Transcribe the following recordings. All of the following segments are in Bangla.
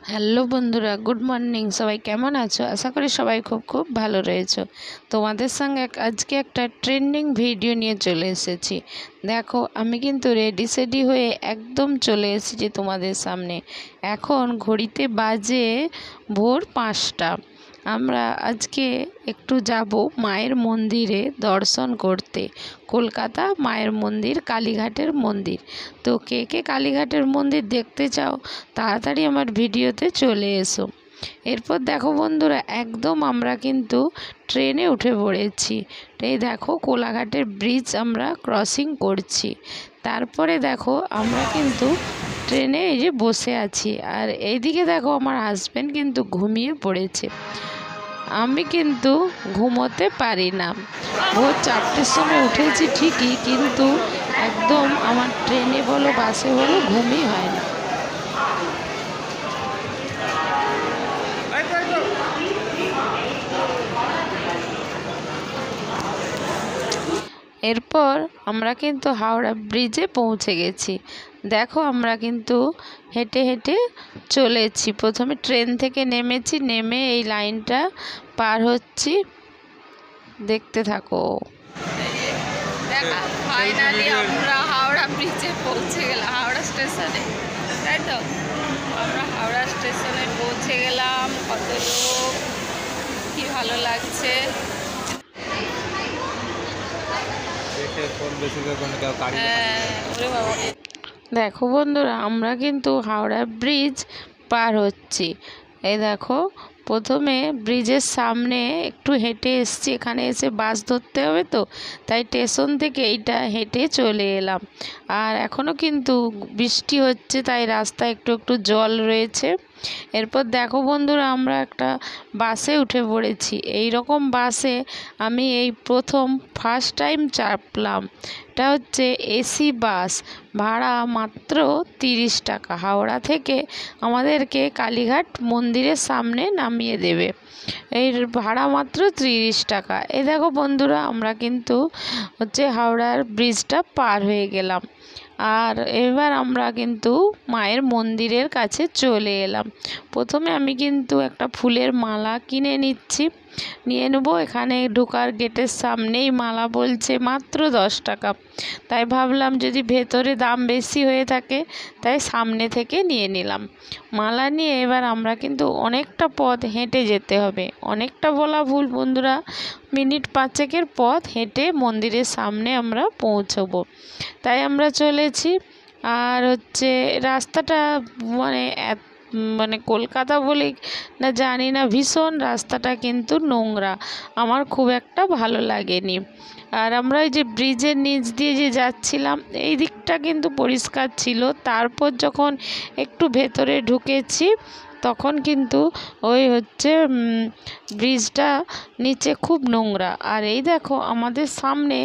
হ্যালো বন্ধুরা, গুড মর্নিং। সবাই কেমন আছো? আশা করি সবাই খুব খুব ভালো রয়েছো। তোমাদের সঙ্গে আজকে একটা ট্রেন্ডিং ভিডিও নিয়ে চলে এসেছি। দেখো, আমি কিন্তু রেডি সেডি হয়ে একদম চলে এসেছি তোমাদের সামনে। এখন ঘড়িতে বাজে ভোর 5টা। আমরা আজকে একটু যাব মায়ের মন্দিরে দর্শন করতে। কলকাতা মায়ের মন্দির, কালীঘাটের মন্দির। তো কে কে কালীঘাটের মন্দির দেখতে চাও, তাড়াতাড়ি আমার ভিডিওতে চলে এসো। এরপর দেখো বন্ধুরা, একদম আমরা কিন্তু ট্রেনে উঠে পড়েছি। এই দেখো, কোলাঘাটের ব্রিজ আমরা ক্রসিং করছি। তারপরে দেখো, আমরা কিন্তু ট্রেনে এই যে বসে আছি। আর এইদিকে দেখো, আমার হাজব্যান্ড কিন্তু ঘুমিয়ে পড়েছে। আমি কিন্তু ঘুমোতে পারি না। ভোর 4টের সময় উঠেছি ঠিকই, কিন্তু একদম আমার ট্রেনে বলো বাসে বলো ঘুমই হয় না। এরপর আমরা কিন্তু হাওড়া ব্রিজে পৌঁছে গেছি। দেখো, আমরা কিন্তু হেঁটে হেঁটে চলেছি। প্রথমে ট্রেন থেকে নেমেছি, নেমে এই লাইনটা পার হচ্ছি। দেখতে থাকো। ফাইনালি আমরা হাওড়া ব্রিজে পৌঁছে গেলাম, হাওড়া স্টেশনে। তাই তো, আমরা হাওড়া স্টেশনে পৌঁছে গেলাম। কত লোক, কি ভালো লাগছে। দেখো বন্ধুরা, আমরা কিন্তু হাওড়া ব্রিজ পার হচ্ছি। এই দেখো, প্রথমে ব্রিজের সামনে একটু হেঁটে এসছি। এখানে এসে বাস ধরতে হবে, তো তাই স্টেশন থেকে এইটা হেঁটে চলে এলাম। আর এখনও কিন্তু বৃষ্টি হচ্ছে, তাই রাস্তায় একটু একটু জল রয়েছে। এরপর দেখো বন্ধুরা, আমরা একটা বাসে উঠে পড়েছি। এই রকম বাসে আমি এই প্রথম ফার্স্ট টাইম চাপলাম। এটা হচ্ছে এসি বাস। ভাড়া মাত্র 30 টাকা। হাওড়া থেকে আমাদেরকে কালীঘাট মন্দিরের সামনে নামিয়ে দেবে। এর ভাড়া মাত্র 30 টাকা। এই দেখো বন্ধুরা, আমরা কিন্তু হচ্ছে হাওড়ার ব্রিজটা পার হয়ে গেলাম। আর এবার আমরা কিন্তু মায়ের মন্দিরের কাছে চলে এলাম। প্রথমে আমি কিন্তু একটা ফুলের মালা কিনে নিচ্ছি, নিয়ে নেব। এখানে ঢোকার গেটের সামনেই মালা বলছে মাত্র 10 টাকা। তাই ভাবলাম যদি ভেতরে দাম বেশি হয়ে থাকে, তাই সামনে থেকে নিয়ে নিলাম। মালা নিয়ে এবার আমরা কিন্তু অনেকটা পথ হেঁটে যেতে হবে। অনেকটা বলা ভুল বন্ধুরা, মিনিট 5-এর পথ হেঁটে মন্দিরের সামনে আমরা পৌঁছবো। তাই আমরা চলেছি। আর হচ্ছে রাস্তাটা মানে মানে কলকাতা বলে না জানি না, ভীষণ রাস্তাটা কিন্তু নোংরা। আমার খুব একটা ভালো লাগেনি। আর আমরা ওই যে ব্রিজের নিচ দিয়ে যে যাচ্ছিলাম, এই দিকটা কিন্তু পরিষ্কার ছিল। তারপর যখন একটু ভেতরে ঢুকেছি, তখন কিন্তু ওই হচ্ছে ব্রিজটা নিচে খুব নোংরা। আর এই দেখো, আমাদের সামনে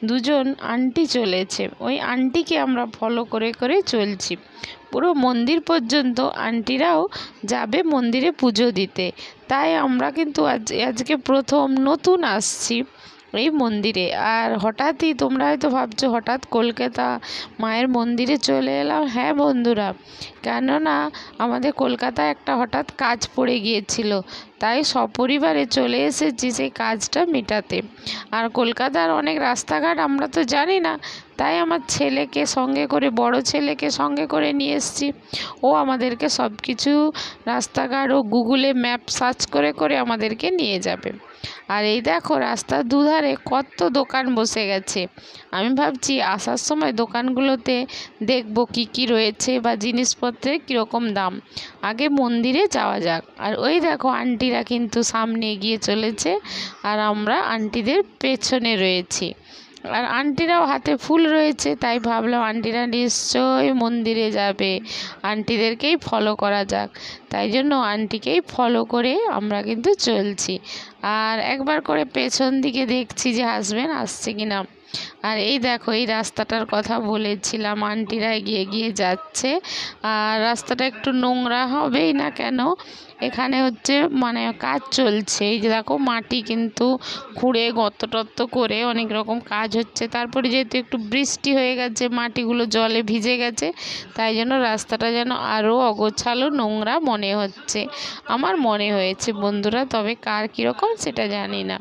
দুজন আন্টি চলেছে। ওই আন্টিকে আমরা ফলো করে করে চলছি। পুরো মন্দির পর্যন্ত আন্টিরাও যাবে মন্দিরে পুজো দিতে। তাই আমরা কিন্তু আজকে প্রথম নতুন আসছি এই মন্দিরে। আর হঠাৎই, তোমরা হয়তো ভাবছো হঠাৎ কলকাতা মায়ের মন্দিরে চলে এলাম। হ্যাঁ বন্ধুরা, কেননা আমাদের কলকাতায় একটা হঠাৎ কাজ পড়ে গিয়েছিল, তাই সপরিবারে চলে এসেছি সেই কাজটা মেটাতে। আর কলকাতার অনেক রাস্তাঘাট আমরা তো জানি না, তাই আমার ছেলেকে সঙ্গে করে, বড় ছেলেকে সঙ্গে করে নিয়ে এসেছি। ও আমাদেরকে সব কিছু রাস্তাঘাট ও গুগলে ম্যাপ সার্চ করে করে আমাদেরকে নিয়ে যাবে। আর এই দেখো, রাস্তার দুধারে কত দোকান বসে গেছে। আমি ভাবছি আসার সময় দোকানগুলোতে দেখবো কি কি রয়েছে বা জিনিসপত্রের কীরকম দাম। আগে মন্দিরে যাওয়া যাক। আর ওই দেখো, আন্টিরা কিন্তু সামনে এগিয়ে চলেছে, আর আমরা আন্টিদের পেছনে রয়েছি। আর আন্টিরাও হাতে ফুল রয়েছে, তাই ভাবলাম আন্টিরা নিশ্চয়ই মন্দিরে যাবে, আন্টিদেরকেই ফলো করা যাক। তাই জন্য আন্টিকেই ফলো করে আমরা কিন্তু চলছি। আর একবার করে পেছন দিকে দেখছি যে হাসবেন্ড আসছে কিনা। আর এই দেখো এই রাস্তাটার কথা বলেছিলাম, আন্টিরা এগিয়ে এগিয়ে যাচ্ছে। আর রাস্তাটা একটু নোংরা হবেই না কেন, এখানে হচ্ছে মানে কাজ চলছে। এই যে দেখো মাটি কিন্তু খুঁড়ে গর্ত টর্ত করে অনেক রকম কাজ হচ্ছে। তারপরে যেহেতু একটু বৃষ্টি হয়ে গেছে, মাটিগুলো জলে ভিজে গেছে, তাই জন্য রাস্তাটা যেন আরও অগোছালো নোংরা মনে হচ্ছে। আমার মনে হয়েছে বন্ধুরা, তবে কার কীরকম সেটা জানি না।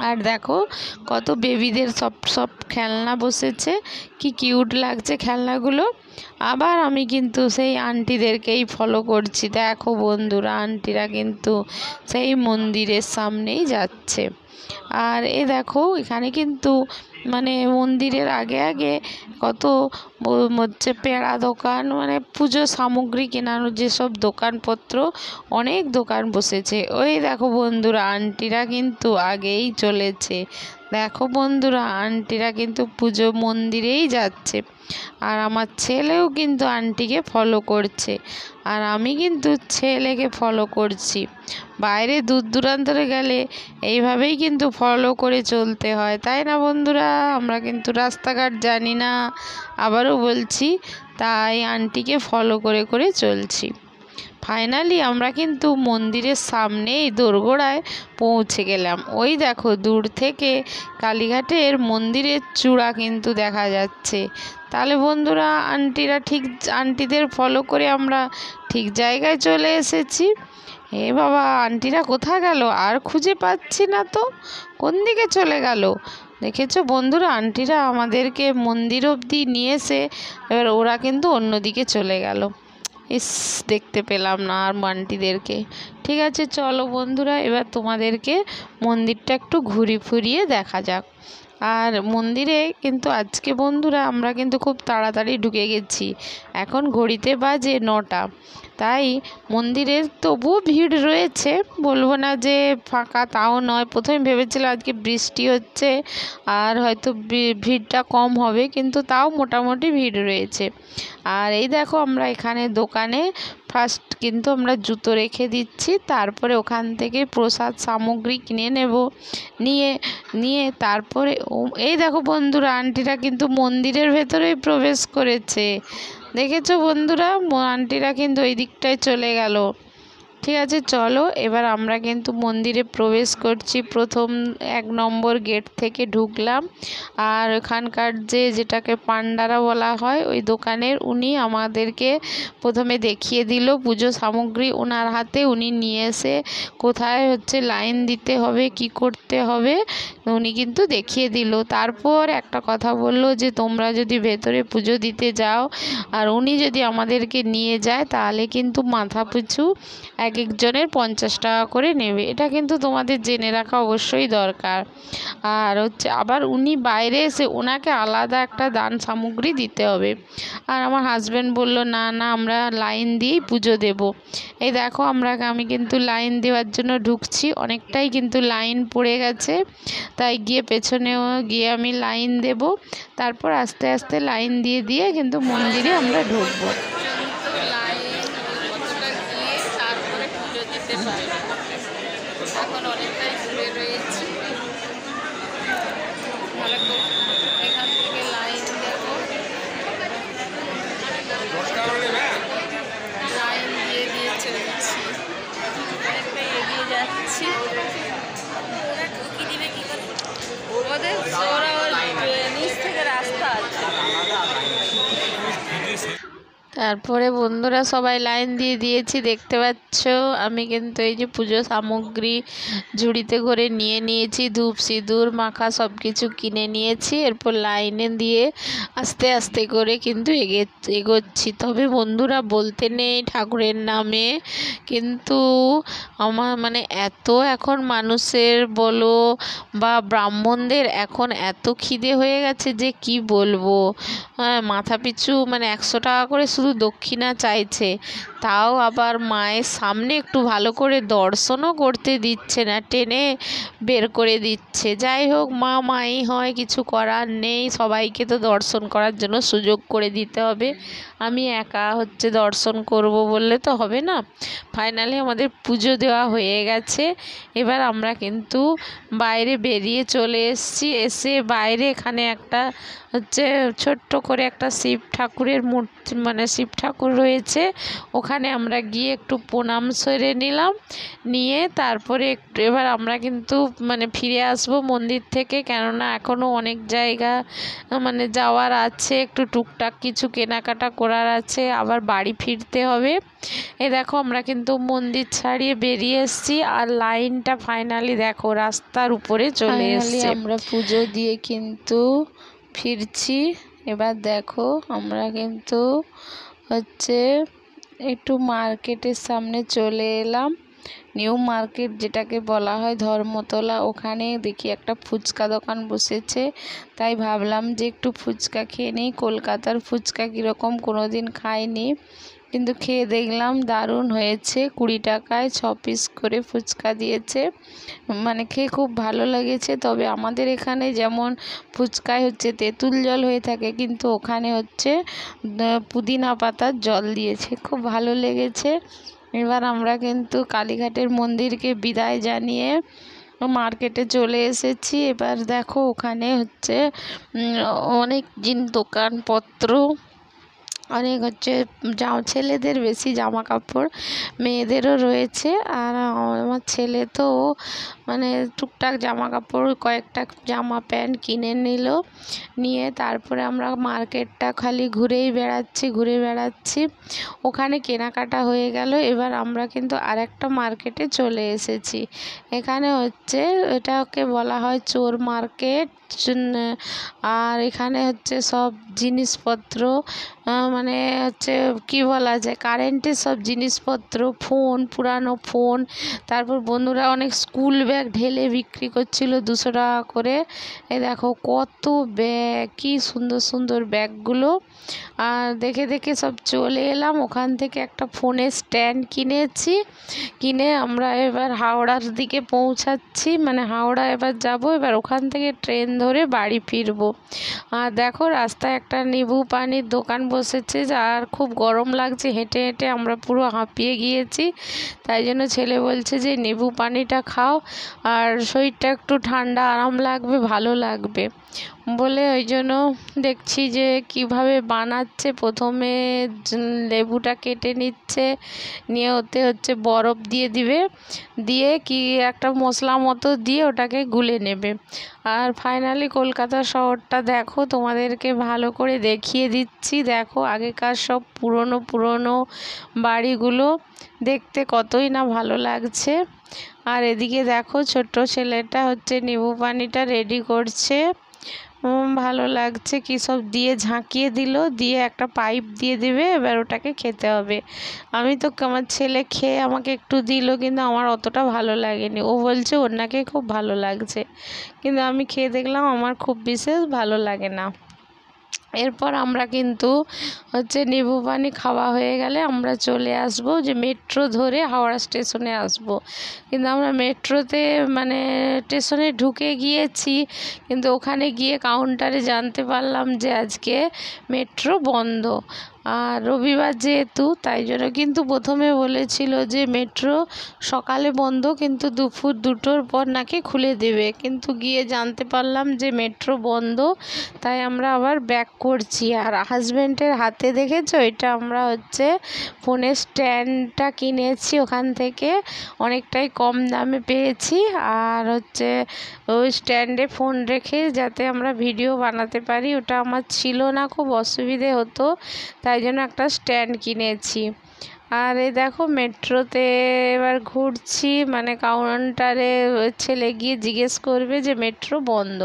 আর দেখো কত বেবিদের সব সব খেলনা বসেছে, কি কিউট লাগছে খেলনাগুলো। আবার আমি কিন্তু সেই আন্টিদেরকেই ফলো করছি। দেখো বন্ধুরা, আন্টিরা কিন্তু সেই মন্দিরের সামনেই যাচ্ছে। আর এ দেখো এখানে কিন্তু মানে মন্দিরের আগে আগে কত হচ্ছে পেড়া দোকান, মানে পুজো সামগ্রী কেনানোর যেসব দোকানপত্র, অনেক দোকান বসেছে। ওই দেখো বন্ধুরা, আন্টিরা কিন্তু আগেই চলেছে। দেখো বন্ধুরা, আন্টিরা কিন্তু পুজো মন্দিরেই যাচ্ছে। আর আমার ছেলেও কিন্তু আন্টিকে ফলো করছে, আর আমি কিন্তু ছেলেকে ফলো করছি। বাইরে দূর দূরান্তরে গেলে এইভাবেই কিন্তু ফলো করে চলতে হয়, তাই না বন্ধুরা? আমরা কিন্তু রাস্তাঘাট জানি না, আবারও বলছি, তাই আন্টিকে ফলো করে করে চলছি। ফাইনালি আমরা কিন্তু মন্দিরের সামনেই দোরগোড়ায় পৌঁছে গেলাম। ওই দেখো দূর থেকে কালীঘাটের মন্দিরের চূড়া কিন্তু দেখা যাচ্ছে। তাহলে বন্ধুরা, আন্টিদের ফলো করে আমরা ঠিক জায়গায় চলে এসেছি। এ বাবা, আন্টিরা কোথায় গেল? আর খুঁজে পাচ্ছি না তো, কোন দিকে চলে গেল? দেখেছো বন্ধুরা, আন্টিরা আমাদেরকে মন্দির অবধি নিয়ে এসে এবার ওরা কিন্তু অন্যদিকে চলে গেল। ইস, দেখতে পেলাম না আর আন্টিদেরকে। ঠিক আছে চলো বন্ধুরা, এবার তোমাদেরকে মন্দিরটা একটু ঘুরি ফুরিয়ে দেখা যাক। আর মন্দিরে কিন্তু আজকে বন্ধুরা আমরা কিন্তু খুব তাড়াতাড়ি ঢুকে গেছি। এখন ঘড়িতে বাজে 9টা। তাই মন্দিরের তবুও ভিড় রয়েছে, বলবো না যে ফাঁকা তাও নয়। প্রথমে ভেবেছিলাম আজকে বৃষ্টি হচ্ছে আর হয়তো ভিড়টা কম হবে, কিন্তু তাও মোটামুটি ভিড় রয়েছে। আর এই দেখো আমরা এখানে দোকানে ফার্স্ট কিন্তু আমরা জুতো রেখে দিচ্ছি, তারপরে ওখান থেকে প্রসাদ সামগ্রী কিনে নেব। নিয়ে তারপরে এই দেখো বন্ধুরা, আন্টিরা কিন্তু মন্দিরের ভেতরেই প্রবেশ করেছে। দেখেছো বন্ধুরা, আন্টিরা কিন্তু ওই দিকটায় চলে গেল। ঠিক আছে চলো, এবার আমরা কিন্তু মন্দিরে প্রবেশ করছি। প্রথম 1 নম্বর গেট থেকে ঢুকলাম। আর ওখানকার যেটাকে পান্ডারা বলা হয়, ওই দোকানের উনি আমাদেরকে প্রথমে দেখিয়ে দিল পুজো সামগ্রী। ওনার হাতে উনি নিয়ে এসে কোথায় হচ্ছে লাইন দিতে হবে, কি করতে হবে, উনি কিন্তু দেখিয়ে দিল। তারপর একটা কথা বলল যে তোমরা যদি ভেতরে পুজো দিতে যাও আর উনি যদি আমাদেরকে নিয়ে যায়, তাহলে কিন্তু মাথা পিছু এক একজনের 50 টাকা করে নেবে। এটা কিন্তু তোমাদের জেনে রাখা অবশ্যই দরকার। আর হচ্ছে আবার উনি বাইরে এসে ওনাকে আলাদা একটা দান সামগ্রী দিতে হবে। আর আমার হাজব্যান্ড বলল না না, আমরা লাইন দিয়েই পুজো দেব। এই দেখো আমি কিন্তু লাইন দেওয়ার জন্য ঢুকছি। অনেকটাই কিন্তু লাইন পড়ে গেছে, তাই পেছনেও গিয়ে আমি লাইন দেব। তারপর আস্তে আস্তে লাইন দিয়ে কিন্তু মন্দিরে আমরা ঢুকবো। এখন অনেকটাই ঘুরে রয়েছি, ভালো করে এখান থেকে লাইন দেব। লাইন দিয়ে চলছি, অনেকটাই এগিয়ে যাচ্ছি। ওদের নিচ থেকে রাস্তা আছে। তারপরে বন্ধুরা সবাই লাইন দিয়ে দিয়েছি, দেখতে পাচ্ছ। আমি কিন্তু এই যে পুজো সামগ্রী ঝুড়িতে করে নিয়ে নিয়েছি, ধূপ সিঁদুর মাখা সব কিছু কিনে নিয়েছি। এরপর লাইনে দিয়ে আস্তে আস্তে করে কিন্তু এগোচ্ছি। তবে বন্ধুরা বলতে নেই ঠাকুরের নামে, কিন্তু আমার মানে এত এখন মানুষের বলো বা ব্রাহ্মণদের এখন এত খিদে হয়ে গেছে যে কি বলবো। মাথা পিছু মানে 100 টাকা করে শুধু দক্ষিণা চাইছে, তাও আবার মায়ের সামনে একটু ভালো করে দর্শনও করতে দিচ্ছে না, টেনে বের করে দিচ্ছে। যাই হোক, মা মাই হয়, কিছু করার নেই, সবাইকে তো দর্শন করার জন্য সুযোগ করে দিতে হবে। আমি একা দর্শন করব বললে তো হবে না। ফাইনালি আমাদের পুজো দেওয়া হয়ে গেছে। এবার আমরা কিন্তু বাইরে বেরিয়ে চলে এসেছি। এসে বাইরে এখানে একটা ছোট্ট করে একটা শিব ঠাকুরের মূর্তি, মানে শিব ঠাকুর রয়েছে, ওখানে আমরা গিয়ে একটু প্রণাম সেরে নিলাম। নিয়ে তারপরে এবার আমরা কিন্তু ফিরে আসবো মন্দির থেকে, কেননা এখনও অনেক জায়গা যাওয়ার আছে, একটু টুকটাক কিছু কেনাকাটা করার আছে, আবার বাড়ি ফিরতে হবে। এই দেখো আমরা কিন্তু মন্দির ছাড়িয়ে বেরিয়ে এসেছি, আর লাইনটা ফাইনালি দেখো রাস্তার উপরে চলে এসেছে। আমরা পুজো দিয়ে কিন্তু ফিরছি। এবার দেখো আমরা কিন্তু একটু মার্কেটের সামনে চলে এলাম, নিউ মার্কেট যেটাকে বলা হয় ধর্মতলা। ওখানে দেখি একটা ফুচকা দোকান বসেছে, তাই ভাবলাম যে একটু ফুচকা খেয়ে নিই। কলকাতার ফুচকা কীরকম কোনোদিন খাইনি, কিন্তু খেয়ে দেখলাম দারুণ হয়েছে। 20 টাকায় 6 পিস করে ফুচকা দিয়েছে, খেয়ে খুব ভালো লেগেছে। তবে আমাদের এখানে যেমন ফুচকায় তেঁতুল জল হয়ে থাকে, কিন্তু ওখানে পুদিনা পাতার জল দিয়েছে, খুব ভালো লেগেছে। এবার আমরা কিন্তু কালীঘাটের মন্দিরকে বিদায় জানিয়ে মার্কেটে চলে এসেছি। এবার দেখো ওখানে অনেক দোকানপত্র, অনেক ছেলেদের বেশি জামা কাপড়, মেয়েদেরও রয়েছে। আর আমার ছেলে তো টুকটাক জামা কাপড়, কয়েকটা জামা প্যান্ট কিনে নিল। নিয়ে তারপরে আমরা মার্কেটটা খালি ঘুরে বেড়াচ্ছি। ওখানে কেনাকাটা হয়ে গেল। এবার আমরা কিন্তু আরেকটা মার্কেটে চলে এসেছি। এখানে এটাকে বলা হয় চোর মার্কেট। আর এখানে সব জিনিসপত্র, কি বলা যায়, কারেন্টের সব জিনিসপত্র, ফোন, পুরানো ফোন, তারপর বন্ধুরা অনেক স্কুল ব্যাগ ঢেলে বিক্রি করছিল 200 টাকা করে। এই দেখো কত ব্যাগ, কি সুন্দর সুন্দর ব্যাগগুলো। আর দেখে সব চলে এলাম। ওখান থেকে একটা ফোনের স্ট্যান্ড কিনেছি। কিনে আমরা এবার হাওড়ার দিকে পৌঁছাচ্ছি, হাওড়া এবার যাব। এবার ওখান থেকে ট্রেন ধরে বাড়ি ফিরবো। আর দেখো রাস্তায় একটা নিবু পানির দোকান বসেছে, আর খুব গরম লাগছে, হেঁটে হেঁটে আমরা পুরো হাঁপিয়ে গিয়েছি। তাই জন্য ছেলে বলছে যে নিবু পানিটা খাও, আর শরীরটা একটু ঠান্ডা, আরাম লাগবে, ভালো লাগবে বলে ওই জন্য দেখছি যে কিভাবে বানাচ্ছে। প্রথমে লেবুটা কেটে নিচ্ছে, নিয়ে ওতে বরফ দিয়ে দিবে, দিয়ে কি একটা মশলা মতো দিয়ে ওটাকে গুলে নেবে। আর ফাইনালি কলকাতা শহরটা দেখো, তোমাদেরকে ভালো করে দেখিয়ে দিচ্ছি। দেখো আগেকার সব পুরনো বাড়িগুলো দেখতে কতই না ভালো লাগছে। আর এদিকে দেখো ছোট্ট ছেলেটা নিবু পানিটা রেডি করছে, ভালো লাগছে। কী সব দিয়ে ঝাঁকিয়ে দিল, দিয়ে একটা পাইপ দিয়ে দিবে, এবার ওটাকে খেতে হবে। আমার ছেলে খেয়ে আমাকে একটু দিল, কিন্তু আমার অতটা ভালো লাগেনি। ও বলছে ওর নাকি খুব ভালো লাগছে, কিন্তু আমি খেয়ে দেখলাম আমার খুব বিশেষ ভালো লাগে না। এরপর আমরা কিন্তু নিবু পানি খাওয়া হয়ে গেলে আমরা চলে আসব যে মেট্রো ধরে হাওড়া স্টেশনে আসব। কিন্তু আমরা মেট্রোতে স্টেশনে ঢুকে গিয়েছি, কিন্তু ওখানে গিয়ে কাউন্টারে জানতে পারলাম যে আজকে মেট্রো বন্ধ। আর রবিবার যেহেতু, তাই জন্য কিন্তু প্রথমে বলেছিল যে মেট্রো সকালে বন্ধ, কিন্তু দুপুর 2টোর পর নাকি খুলে দেবে, কিন্তু গিয়ে জানতে পারলাম যে মেট্রো বন্ধ। তাই আমরা আবার ব্যাক করছি। আর হাজব্যান্ডের হাতে দেখেছো, এটা আমরা ফোনের স্ট্যান্ডটা কিনেছি ওখান থেকে, অনেকটাই কম দামে পেয়েছি। আর ওই স্ট্যান্ডে ফোন রেখে যাতে আমরা ভিডিও বানাতে পারি, ওটা আমার ছিল না, খুব অসুবিধে হতো, তাই জন্য একটা স্ট্যান্ড কিনেছি। আর এই দেখো মেট্রোতে এবার ঘুরছি, মানে কাউন্টারে ছেলে গিয়ে জিজ্ঞেস করবে যে মেট্রো বন্ধ,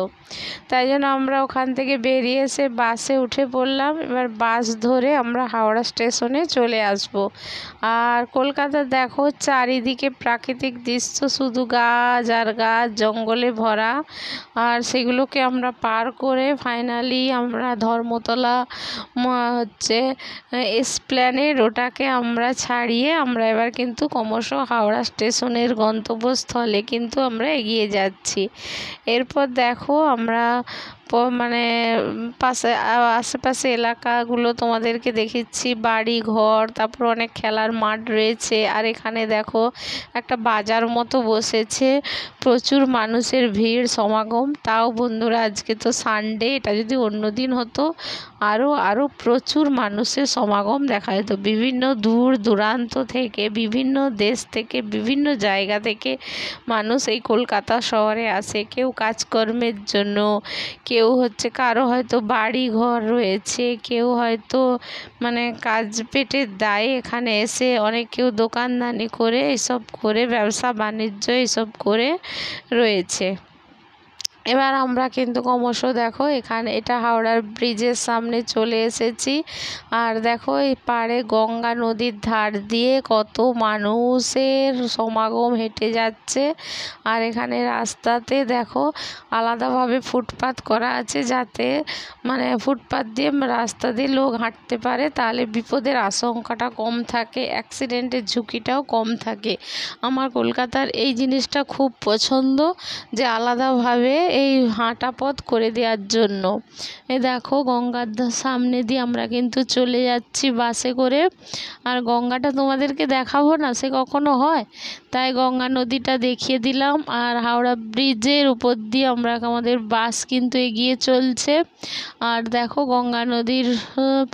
তাই জন্য আমরা ওখান থেকে বেরিয়ে এসে বাসে উঠে পড়লাম। এবার বাস ধরে আমরা হাওড়া স্টেশনে চলে আসব। আর কলকাতা দেখো চারিদিকে প্রাকৃতিক দৃশ্য, শুধু গাছ আর গাছ, জঙ্গলে ভরা। আর সেগুলোকে আমরা পার করে ফাইনালি আমরা ধর্মতলা হচ্ছে এসপ্ল্যানেড, ওটাকে আমরা ছাড়িয়ে আমরা এবার কিন্তু ক্রমশ হাওড়া স্টেশনের গন্তব্যস্থলে কিন্তু আমরা এগিয়ে যাচ্ছি। এরপর দেখো আমরা মানে আশেপাশে এলাকাগুলো তোমাদেরকে দেখাচ্ছি, বাড়ি ঘর, তারপর অনেক খেলার মাঠ রয়েছে। আর এখানে দেখো একটা বাজার মতো বসেছে, প্রচুর মানুষের ভিড় সমাগম। তাও বন্ধুরা আজকে তো সানডে, এটা যদি অন্য দিন হতো আরও প্রচুর মানুষের সমাগম দেখা যেত। বিভিন্ন দূর দূরান্ত থেকে, বিভিন্ন দেশ থেকে, বিভিন্ন জায়গা থেকে মানুষ এই কলকাতা শহরে আসে, কেউ কাজকর্মের জন্য, কেউ হচ্ছে কারো হয়তো বাড়ি ঘর রয়েছে, কেউ হয়তো মানে কাজ পেটের দায়ে এখানে এসে অনেক কেউ দোকানদানি করে এসব করে ব্যবসা বাণিজ্য এসব করে রয়েছে। এবার আমরা কিন্তু ক্রমশ দেখো এখানে এটা হাওড়ার ব্রিজের সামনে চলে এসেছি। আর দেখো এই পাড়ে গঙ্গা নদীর ধার দিয়ে কত মানুষের সমাগম হেঁটে যাচ্ছে। আর এখানে রাস্তাতে দেখো আলাদাভাবে ফুটপাত করা আছে, যাতে মানে ফুটপাত দিয়ে রাস্তা দিয়ে লোক হাঁটতে পারে, তাহলে বিপদের আশঙ্কাটা কম থাকে, অ্যাক্সিডেন্টের ঝুঁকিটাও কম থাকে। আমার কলকাতার এই জিনিসটা খুব পছন্দ, যে আলাদাভাবে এই হাঁটা পথ করে দেওয়ার জন্য। দেখো গঙ্গার সামনে দিয়ে আমরা কিন্তু চলে যাচ্ছি বাসে করে। আর গঙ্গাটা তোমাদেরকে দেখাবো না, সে কখনো হয়, তাই গঙ্গা নদীটা দেখিয়ে দিলাম। আর হাওড়া ব্রিজের উপর দিয়ে আমাদের বাস কিন্তু এগিয়ে চলছে। আর দেখো গঙ্গা নদীর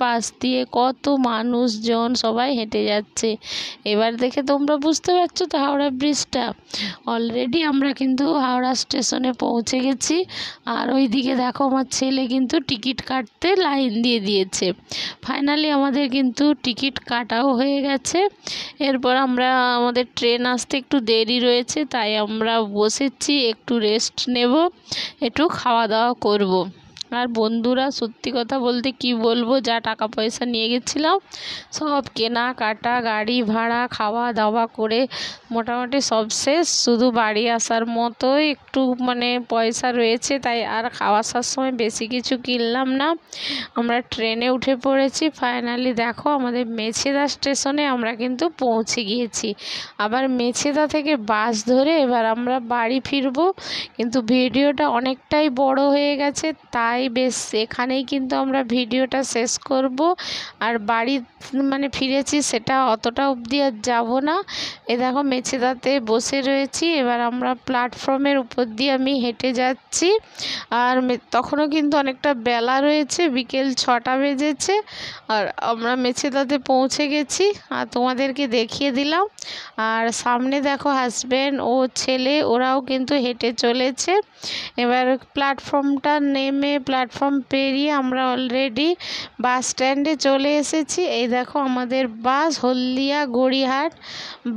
পাশ দিয়ে কত মানুষজন সবাই হেঁটে যাচ্ছে। এবার দেখে তোমরা বুঝতে পারছো তো হাওড়া ব্রিজটা। অলরেডি আমরা কিন্তু হাওড়া স্টেশনে পৌঁছে গেছি। আর ওইদিকে দেখো আমার ছেলে কিন্তু টিকিট কাটতে লাইন দিয়ে দিয়েছে। ফাইনালি আমাদের কিন্তু টিকিট কাটাও হয়ে গেছে। এরপর আমাদের ট্রেন আসতে একটু দেরি রয়েছে, তাই আমরা বসেছি, একটু রেস্ট নেব, একটু খাওয়া দাওয়া করব। আর বন্ধুরা সত্যি কথা বলতে কি বলবো, যা টাকা পয়সা নিয়ে গেছিলাম সব কেনাকাটা, গাড়ি ভাড়া, খাওয়া দাওয়া করে মোটামুটি সব শেষ। শুধু বাড়ি আসার মতোই একটু মানে পয়সা রয়েছে, তাই আর আসার সময় বেশি কিছু কিনলাম না। আমরা ট্রেনে উঠে পড়েছি। ফাইনালি দেখো আমাদের মেছেদা স্টেশনে আমরা কিন্তু পৌঁছে গিয়েছি। আবার মেছেদা থেকে বাস ধরে এবার আমরা বাড়ি ফিরবো। কিন্তু ভিডিওটা অনেকটাই বড় হয়ে গেছে, তাই বেশ এখানেই কিন্তু আমরা ভিডিওটা শেষ করব। আর বাড়ি মানে ফিরেছি সেটা অতটা অবধি আর যাবো না। এ দেখো মেছেদাতে বসে রয়েছি, এবার আমরা প্ল্যাটফর্মের উপর দিয়ে আমি হেঁটে যাচ্ছি। আর তখনও কিন্তু অনেকটা বেলা রয়েছে, বিকেল 6টা বেজেছে। আর আমরা মেছেদাতে পৌঁছে গেছি আর তোমাদেরকে দেখিয়ে দিলাম। আর সামনে দেখো হাজব্যান্ড ও ছেলে, ওরাও কিন্তু হেঁটে চলেছে। এবার প্ল্যাটফর্মটা নেমে প্ল্যাটফর্ম পেরিয়ে আমরা অলরেডি বাস স্ট্যান্ডে চলে এসেছি। এই দেখো আমাদের বাস হলদিয়া গড়িয়াহাট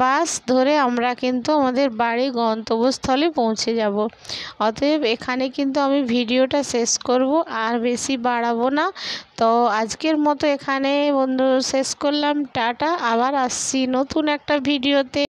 বাস ধরে আমরা কিন্তু আমাদের বাড়ি গন্তব্যস্থলে পৌঁছে যাব। অতএব এখানে কিন্তু আমি ভিডিওটা শেষ করব, আর বেশি বাড়াবো না। তো আজকের মতো এখানে বন্ধু শেষ করলাম, টাটা। আবার আসছি নতুন একটা ভিডিওতে।